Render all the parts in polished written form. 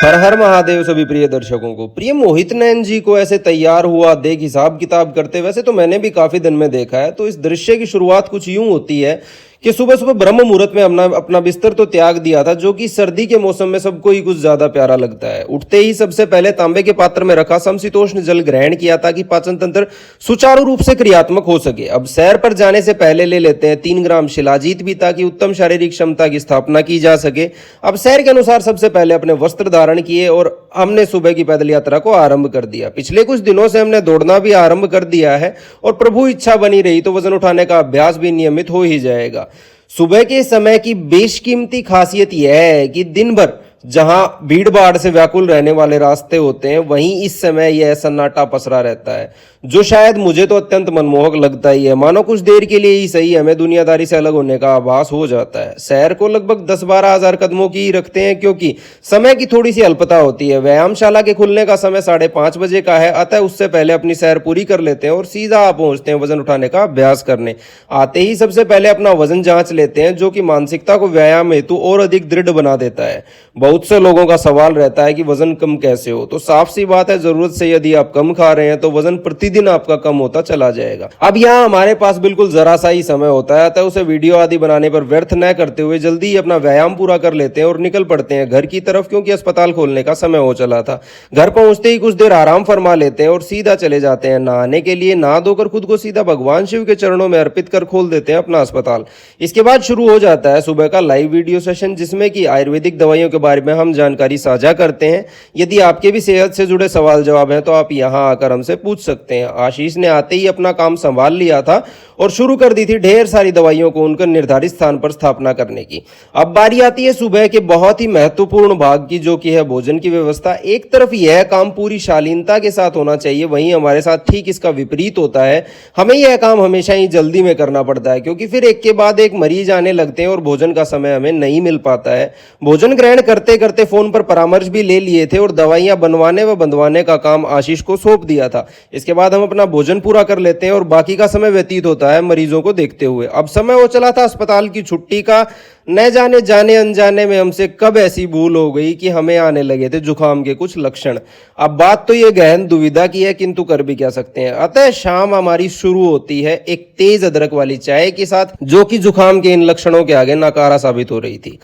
हर हर महादेव सभी प्रिय दर्शकों को। प्रिय मोहित नैन जी को ऐसे तैयार हुआ देख हिसाब किताब करते, वैसे तो मैंने भी काफी दिन में देखा है। तो इस दृश्य की शुरुआत कुछ यूं होती है कि सुबह सुबह ब्रह्म मुहूर्त में अपना बिस्तर तो त्याग दिया था, जो कि सर्दी के मौसम में सबको ही कुछ ज्यादा प्यारा लगता है। उठते ही सबसे पहले तांबे के पात्र में रखा समशीतोष्ण जल ग्रहण किया ताकि पाचन तंत्र सुचारू रूप से क्रियात्मक हो सके। अब सैर पर जाने से पहले ले लेते हैं 3 ग्राम शिलाजीत भी, ताकि उत्तम शारीरिक क्षमता की स्थापना की जा सके। अब सैर के अनुसार सबसे पहले अपने वस्त्र धारण किए और हमने सुबह की पैदल यात्रा को आरंभ कर दिया। पिछले कुछ दिनों से हमने दौड़ना भी आरंभ कर दिया है और प्रभु इच्छा बनी रही तो वजन उठाने का अभ्यास भी नियमित हो ही जाएगा। सुबह के समय की बेशकीमती खासियत यह है कि दिन भर जहां भीड़ भाड़ से व्याकुल रहने वाले रास्ते होते हैं, वहीं इस समय यह सन्नाटा पसरा रहता है, जो शायद मुझे तो अत्यंत मनमोहक लगता ही है। मानो कुछ देर के लिए ही सही हमें दुनियादारी से अलग होने का आभास हो जाता है। सैर को लगभग 10-12 हजार कदमों की रखते हैं, क्योंकि समय की थोड़ी सी अल्पता होती है। व्यायामशाला के खुलने का समय 5:30 बजे का है, अतः उससे पहले अपनी सैर पूरी कर लेते हैं और सीधा पहुंचते हैं वजन उठाने का अभ्यास करने। आते ही सबसे पहले अपना वजन जांच लेते हैं, जो कि मानसिकता को व्यायाम हेतु और अधिक दृढ़ बना देता है। बहुत से लोगों का सवाल रहता है कि वजन कम कैसे हो, तो साफ सी बात है, जरूरत से यदि आप कम खा रहे हैं तो वजन प्रतिदिन आपका कम होता चला जाएगा। अब यहाँ हमारे पास बिल्कुल जरा सा ही समय होता है, अतः उसे वीडियो आदि बनाने पर व्यर्थ न करते हुए जल्दी ही अपना व्यायाम पूरा कर लेते हैं और निकल पड़ते हैं घर की तरफ, क्योंकि अस्पताल खोलने का समय हो चला था। घर पहुंचते ही कुछ देर आराम फरमा लेते हैं और सीधा चले जाते हैं नहाने के लिए। नहा धोकर खुद को सीधा भगवान शिव के चरणों में अर्पित कर खोल देते हैं अपना अस्पताल। इसके बाद शुरू हो जाता है सुबह का लाइव वीडियो सेशन, जिसमें कि आयुर्वेदिक दवाइयों के बारे में हम जानकारी साझा करते हैं। यदि आपके भी सेहत से जुड़े सवाल जवाब हैं तो आप यहां आकर हमसे पूछ सकते हैं। आशीष ने आते ही अपना काम संभाल लिया था और शुरू कर दी थी ढेर सारी दवाइयों को उनके निर्धारित स्थान पर स्थापना करने की। अब बारी आती है सुबह के बहुत ही महत्वपूर्ण भाग की, जो कि है भोजन की व्यवस्था। एक तरफ यह काम पूरी शालीनता के साथ होना चाहिए, वहीं हमारे साथ ठीक इसका विपरीत होता है। हमें यह काम हमेशा ही जल्दी में करना पड़ता है, क्योंकि फिर एक के बाद एक मरीज आने लगते हैं और भोजन का समय हमें नहीं मिल पाता है। भोजन ग्रहण करते करते फोन पर परामर्श भी ले लिए थे और दवाइयां बनवाने व बंधवाने का काम आशीष को सौंप दिया था। इसके बाद हम अपना भोजन पूरा कर लेते हैं और बाकी का समय व्यतीत होता है मरीजों को देखते हुए। अब समय हो चला था अस्पताल की छुट्टी का। न जाने जाने अनजाने में हमसे कब ऐसी भूल हो गई कि हमें आने लगे थे जुकाम के कुछ लक्षण। अब बात तो ये गहन दुविधा की है, किंतु कर भी क्या सकते हैं। अतः शाम हमारी शुरू होती है एक तेज अदरक वाली चाय के साथ, जो कि जुकाम के इन लक्षणों के आगे नकारा साबित हो रही थी।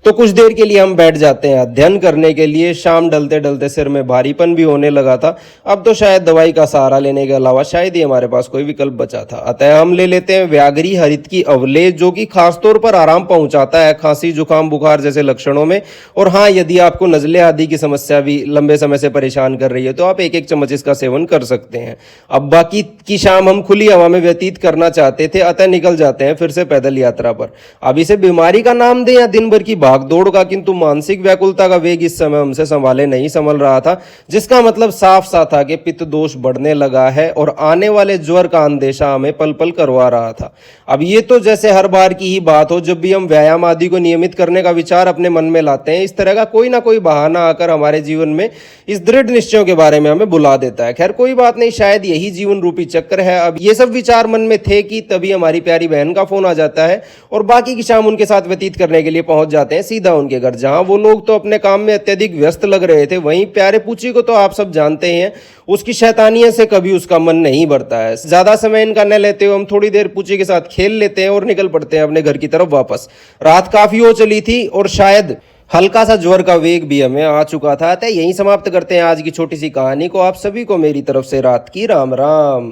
तो कुछ देर के लिए हम बैठ जाते हैं अध्ययन करने के लिए। शाम ढलते ढलते सिर में भारीपन भी होने लगा था। अब तो शायद दवाई का सहारा लेने के अलावा शायद ही हमारे पास कोई विकल्प बचा था। अतः हम ले लेते हैं व्याघ्री हरित की अवलेह, जो कि खासतौर पर आराम पहुंचाता है खांसी जुकाम बुखार जैसे लक्षणों में। और हाँ, यदि आपको नजले आदि की समस्या भी लंबे समय से परेशान कर रही है तो आप 1-1 चम्मच इसका सेवन कर सकते हैं। अब बाकी की शाम हम खुली हवा में व्यतीत करना चाहते थे, अतः निकल जाते हैं फिर से पैदल यात्रा पर। अब इसे बीमारी का नाम दें या दिन भर की भागदौड़ का, किंतु मानसिक व्याकुलता का वेग इस समय हमसे संभाले नहीं संभल रहा था, जिसका मतलब साफ सा था कि पित्त दोष बढ़ने लगा है और आने वाले ज्वर का अंदेशा हमें पल पल करवा रहा था। अब ये तो जैसे हर बार की ही बात हो, जब भी हम व्यायाम आदि को नियमित करने का विचार अपने मन में लाते हैं, इस तरह का कोई ना कोई बहाना आकर हमारे जीवन में इस दृढ़ निश्चयों के बारे में हमें बुला देता है। खैर कोई बात नहीं, शायद यही जीवन रूपी चक्र है। अब ये सब विचार मन में थे कि तभी हमारी प्यारी बहन का फोन आ जाता है और बाकी की शाम उनके साथ व्यतीत करने के लिए पहुंच जाते हैं सीधा उनके घर, जहां वो लोग तो अपने काम में अत्यधिक व्यस्त लग रहे थे। वहीं प्यारे पूची को तो आप सब जानते हैं, उसकी शैतानियत से कभी उसका मन नहीं भरता है। ज्यादा समय इनका न लेते हुए हम थोड़ी देर पूची के साथ खेल लेते हैं और निकल पड़ते हैं अपने घर की तरफ वापस। रात काफी हो चली थी और शायद हल्का सा ज्वर का वेग भी हमें आ चुका था। अतः यहीं समाप्त करते हैं आज की छोटी सी कहानी को। आप सभी को मेरी तरफ से रात की राम राम।